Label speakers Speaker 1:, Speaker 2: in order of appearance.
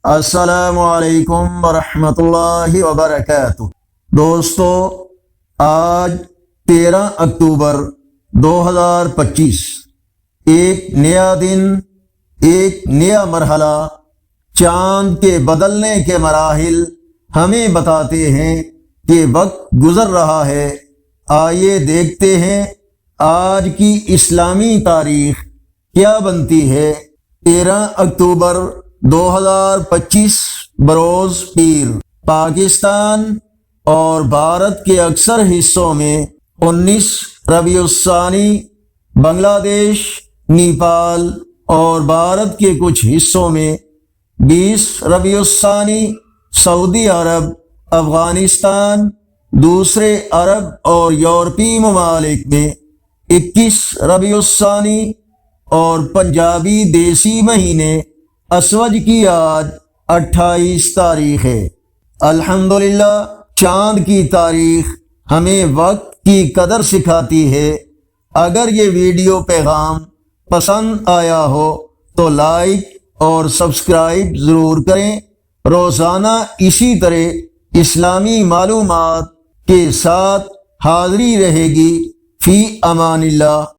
Speaker 1: السلام علیکم ورحمۃ اللہ وبرکاتہ۔ دوستو، آج 13 اکتوبر 2025، ایک نیا دن، ایک نیا مرحلہ، چاند کے بدلنے کے مراحل ہمیں بتاتے ہیں کہ وقت گزر رہا ہے۔ آئیے دیکھتے ہیں آج کی اسلامی تاریخ کیا بنتی ہے۔ 13 اکتوبر 2025 بروز پیر۔ پاکستان اور بھارت کے اکثر حصوں میں 19 ربیع الثانی، بنگلہ دیش، نیپال اور بھارت کے کچھ حصوں میں 20 ربیع الثانی، سعودی عرب، افغانستان، دوسرے عرب اور یورپی ممالک میں 21 ربیع الثانی اور پنجابی دیسی مہینے اسوج کی آج 28 تاریخ ہے۔ الحمدللہ، چاند کی تاریخ ہمیں وقت کی قدر سکھاتی ہے۔ اگر یہ ویڈیو پیغام پسند آیا ہو تو لائک اور سبسکرائب ضرور کریں۔ روزانہ اسی طرح اسلامی معلومات کے ساتھ حاضری رہے گی۔ فی امان اللہ۔